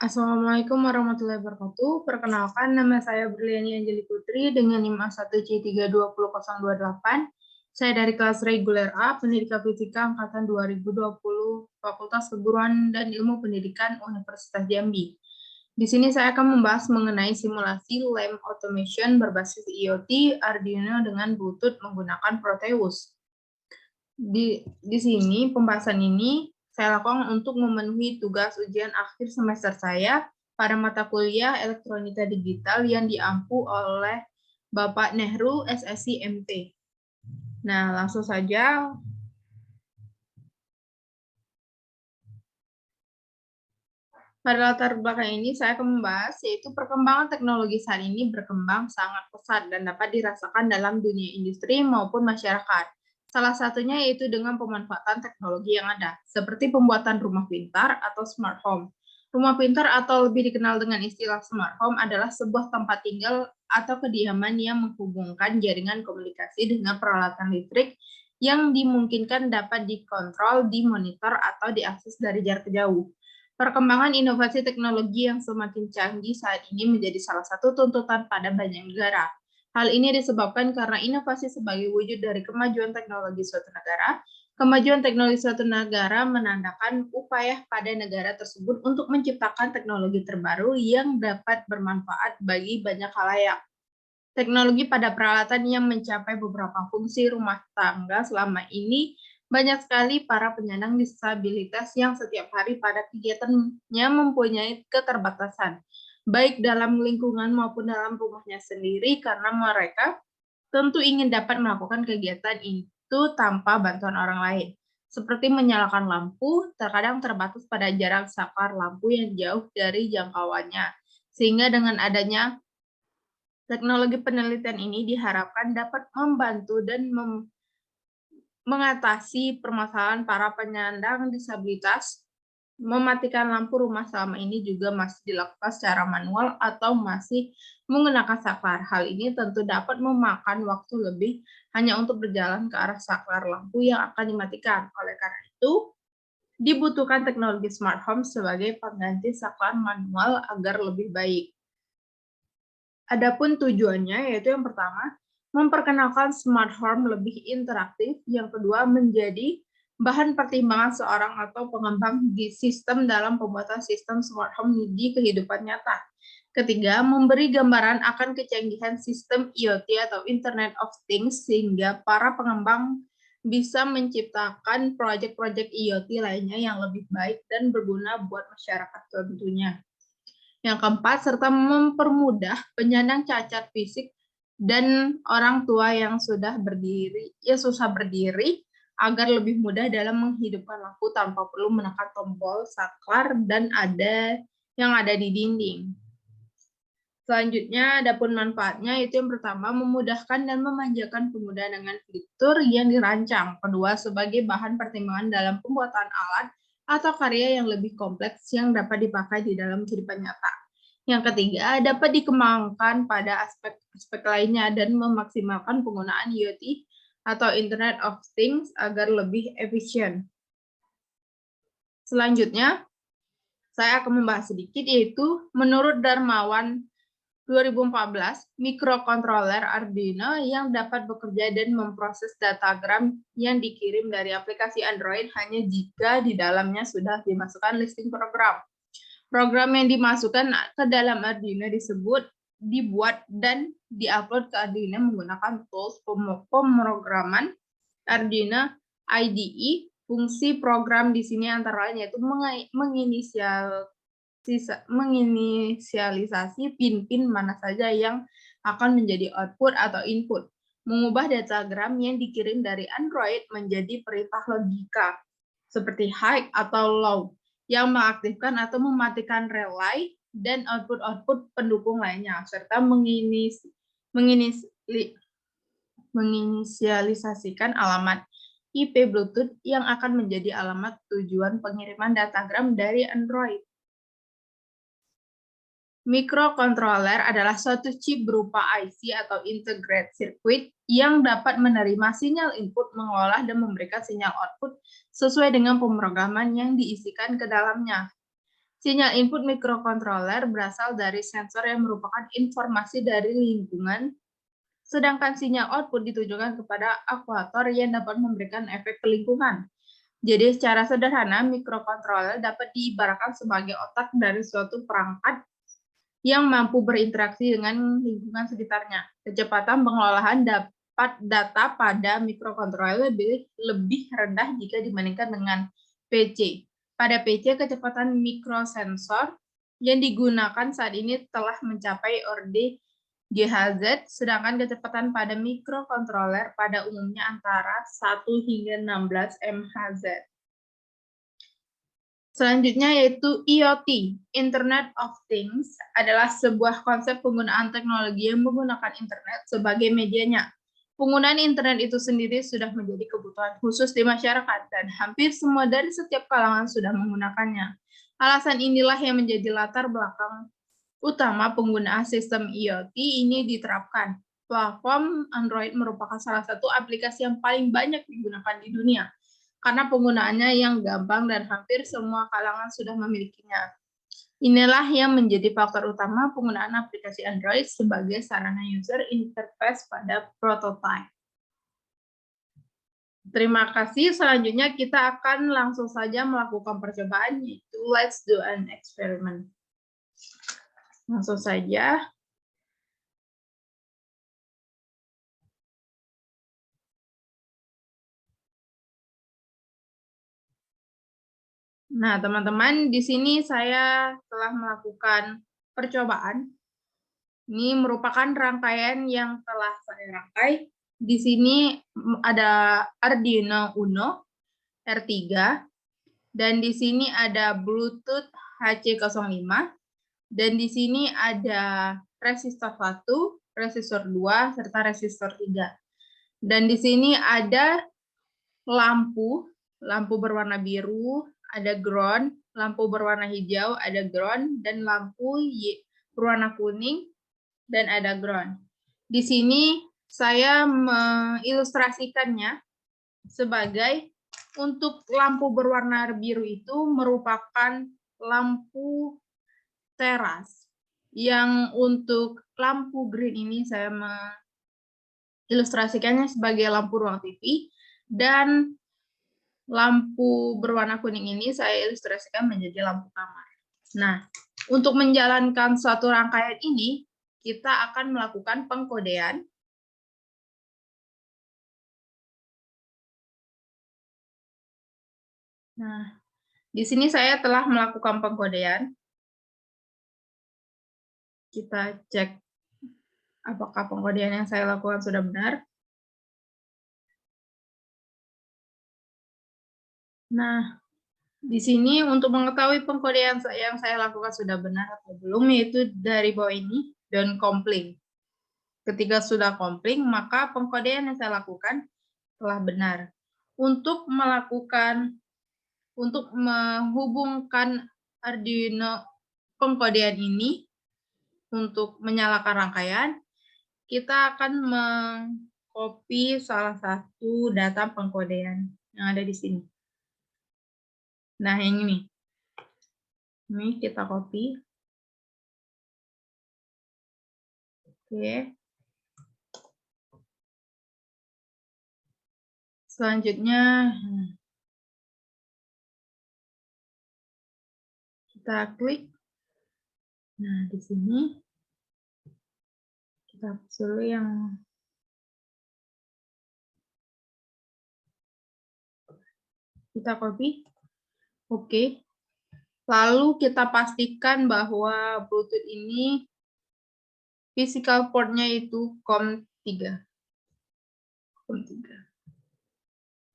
Assalamualaikum warahmatullahi wabarakatuh. Perkenalkan, nama saya Berliani Anjeli Putri dengan NIM A1C320028. Saya dari kelas reguler A, Pendidikan Fisika Angkatan 2020, Fakultas Keguruan dan Ilmu Pendidikan Universitas Jambi. Di sini saya akan membahas mengenai simulasi lem automation berbasis IoT Arduino dengan Bluetooth menggunakan Proteus. Di sini pembahasan ini saya lakukan untuk memenuhi tugas ujian akhir semester saya pada mata kuliah Elektronika Digital yang diampu oleh Bapak Nehru SSI MT. Nah, langsung saja. Pada latar belakang ini saya akan membahas yaitu perkembangan teknologi saat ini berkembang sangat pesat dan dapat dirasakan dalam dunia industri maupun masyarakat. Salah satunya yaitu dengan pemanfaatan teknologi yang ada, seperti pembuatan rumah pintar atau smart home. Rumah pintar atau lebih dikenal dengan istilah smart home adalah sebuah tempat tinggal atau kediaman yang menghubungkan jaringan komunikasi dengan peralatan listrik yang dimungkinkan dapat dikontrol, dimonitor, atau diakses dari jarak jauh. Perkembangan inovasi teknologi yang semakin canggih saat ini menjadi salah satu tuntutan pada banyak negara. Hal ini disebabkan karena inovasi sebagai wujud dari kemajuan teknologi suatu negara. Kemajuan teknologi suatu negara menandakan upaya pada negara tersebut untuk menciptakan teknologi terbaru yang dapat bermanfaat bagi banyak khalayak. Teknologi pada peralatan yang mencapai beberapa fungsi rumah tangga selama ini banyak sekali para penyandang disabilitas yang setiap hari pada kegiatannya mempunyai keterbatasan, baik dalam lingkungan maupun dalam rumahnya sendiri, karena mereka tentu ingin dapat melakukan kegiatan itu tanpa bantuan orang lain. Seperti menyalakan lampu, terkadang terbatas pada jarak saklar lampu yang jauh dari jangkauannya, sehingga dengan adanya teknologi penelitian ini diharapkan dapat membantu dan mengatasi permasalahan para penyandang disabilitas. Mematikan lampu rumah selama ini juga masih dilakukan secara manual atau masih menggunakan saklar. Hal ini tentu dapat memakan waktu lebih hanya untuk berjalan ke arah saklar lampu yang akan dimatikan. Oleh karena itu, dibutuhkan teknologi smart home sebagai pengganti saklar manual agar lebih baik. Adapun tujuannya yaitu yang pertama, memperkenalkan smart home lebih interaktif, yang kedua menjadi bahan pertimbangan seorang atau pengembang di sistem dalam pembuatan sistem smart home di kehidupan nyata. Ketiga, memberi gambaran akan kecanggihan sistem IoT atau Internet of Things sehingga para pengembang bisa menciptakan proyek-proyek IoT lainnya yang lebih baik dan berguna buat masyarakat tentunya. Yang keempat, serta mempermudah penyandang cacat fisik dan orang tua yang susah berdiri agar lebih mudah dalam menghidupkan lampu tanpa perlu menekan tombol saklar dan yang ada di dinding. Selanjutnya, adapun manfaatnya itu yang pertama, memudahkan dan memanjakan pengguna dengan fitur yang dirancang. Kedua, sebagai bahan pertimbangan dalam pembuatan alat atau karya yang lebih kompleks yang dapat dipakai di dalam kehidupan nyata. Yang ketiga, dapat dikembangkan pada aspek-aspek lainnya dan memaksimalkan penggunaan IoT atau Internet of Things agar lebih efisien. Selanjutnya, saya akan membahas sedikit yaitu menurut Darmawan 2014, mikrokontroler Arduino yang dapat bekerja dan memproses datagram yang dikirim dari aplikasi Android hanya jika di dalamnya sudah dimasukkan listing program. Program yang dimasukkan ke dalam Arduino dibuat dan diupload ke Arduino menggunakan tools pemrograman Arduino IDE. Fungsi program di sini antara lain yaitu menginisialisasi pin-pin mana saja yang akan menjadi output atau input, mengubah datagram yang dikirim dari Android menjadi perintah logika seperti high atau low, yang mengaktifkan atau mematikan relay dan output-output pendukung lainnya, serta menginisialisasikan alamat IP Bluetooth yang akan menjadi alamat tujuan pengiriman datagram dari Android. Mikrokontroler adalah suatu chip berupa IC atau integrated circuit yang dapat menerima sinyal input, mengolah, dan memberikan sinyal output sesuai dengan pemrograman yang diisikan ke dalamnya. Sinyal input mikrokontroler berasal dari sensor yang merupakan informasi dari lingkungan, sedangkan sinyal output ditujukan kepada aktuator yang dapat memberikan efek ke lingkungan. Jadi secara sederhana, mikrokontroler dapat diibaratkan sebagai otak dari suatu perangkat yang mampu berinteraksi dengan lingkungan sekitarnya. Kecepatan pengelolaan data pada mikrokontroler lebih rendah jika dibandingkan dengan PC. Pada PC, kecepatan mikrosensor yang digunakan saat ini telah mencapai order GHz, sedangkan kecepatan pada mikrokontroler pada umumnya antara 1 hingga 16 MHz. Selanjutnya yaitu IoT, Internet of Things, adalah sebuah konsep penggunaan teknologi yang menggunakan internet sebagai medianya. Penggunaan internet itu sendiri sudah menjadi kebutuhan khusus di masyarakat dan hampir semua dari setiap kalangan sudah menggunakannya. Alasan inilah yang menjadi latar belakang utama penggunaan sistem IoT ini diterapkan. Platform Android merupakan salah satu aplikasi yang paling banyak digunakan di dunia karena penggunaannya yang gampang dan hampir semua kalangan sudah memilikinya. Inilah yang menjadi faktor utama penggunaan aplikasi Android sebagai sarana user interface pada prototipe. Terima kasih. Selanjutnya kita akan langsung saja melakukan percobaan, yaitu let's do an experiment. Langsung saja. Nah, teman-teman, di sini saya telah melakukan percobaan. Ini merupakan rangkaian yang telah saya rangkai. Di sini ada Arduino Uno R3, dan di sini ada Bluetooth HC05, dan di sini ada resistor 1, resistor 2, serta resistor 3. Dan di sini ada lampu berwarna biru, ada ground, lampu berwarna hijau, ada ground, dan lampu berwarna kuning, dan ada ground. Di sini saya mengilustrasikannya sebagai untuk lampu berwarna biru itu merupakan lampu teras. Yang untuk lampu green ini saya mengilustrasikannya sebagai lampu ruang TV, dan lampu berwarna kuning ini saya ilustrasikan menjadi lampu kamar. Nah, untuk menjalankan suatu rangkaian ini, kita akan melakukan pengkodean. Nah, di sini saya telah melakukan pengkodean. Kita cek apakah pengkodean yang saya lakukan sudah benar. Nah, di sini untuk mengetahui pengkodean yang saya lakukan sudah benar atau belum, yaitu dari bawah ini, down compling. Ketika sudah compling, maka pengkodean yang saya lakukan telah benar. Untuk menghubungkan Arduino pengkodean ini, untuk menyalakan rangkaian, kita akan mengcopy salah satu data pengkodean yang ada di sini. Nah, yang ini. Ini kita copy. Oke. Selanjutnya, kita klik. Nah, di sini kita hapus dulu yang kita copy. Oke. Lalu kita pastikan bahwa Bluetooth ini physical port-nya itu COM3. COM3.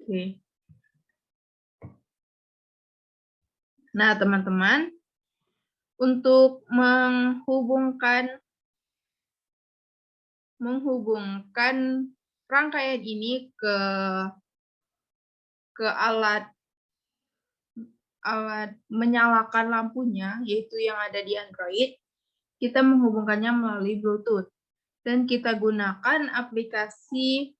Oke. Nah, teman-teman, untuk menghubungkan rangkaian ini ke alat menyalakan lampunya, yaitu yang ada di Android, kita menghubungkannya melalui Bluetooth. Dan kita gunakan aplikasi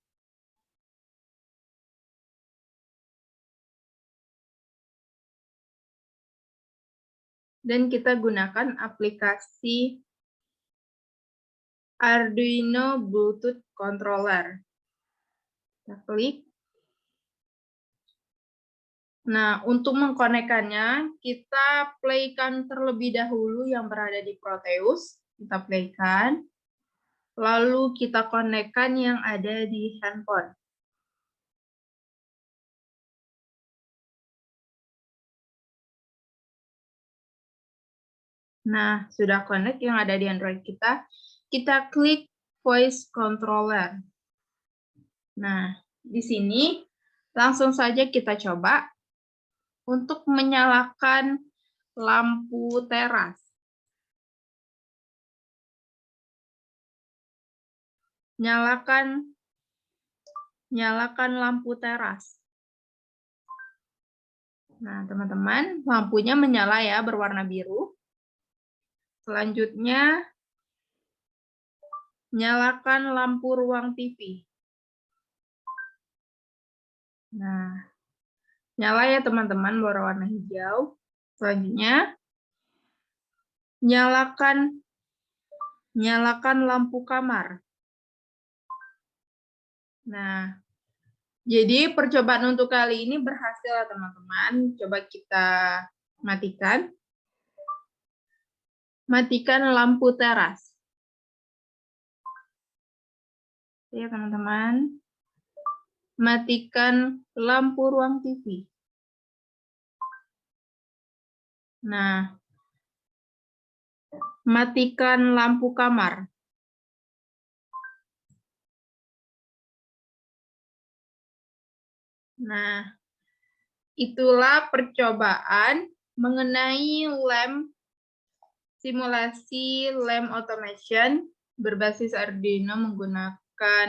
dan kita gunakan aplikasi Arduino Bluetooth Controller. Kita klik. Nah, untuk mengkonekkannya, kita playkan terlebih dahulu yang berada di Proteus. Kita playkan. Lalu kita konekkan yang ada di handphone. Nah, sudah connect yang ada di Android kita. Kita klik Voice Controller. Nah, di sini langsung saja kita coba untuk menyalakan lampu teras. Nyalakan lampu teras. Nah, teman-teman, lampunya menyala ya, berwarna biru. Selanjutnya, nyalakan lampu ruang TV. Nah, nyala ya teman-teman, berwarna hijau. Selanjutnya, nyalakan lampu kamar. Nah, jadi percobaan untuk kali ini berhasil ya teman-teman. Coba kita matikan. Matikan lampu teras. Ya teman-teman. Matikan lampu ruang TV. Nah, matikan lampu kamar. Nah, itulah percobaan mengenai simulasi lem automation berbasis Arduino menggunakan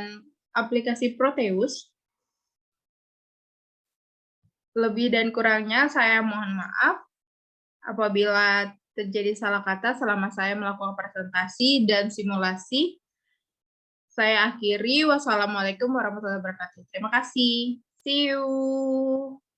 aplikasi Proteus. Lebih dan kurangnya saya mohon maaf apabila terjadi salah kata selama saya melakukan presentasi dan simulasi. Saya akhiri. Wassalamualaikum warahmatullahi wabarakatuh. Terima kasih. See you.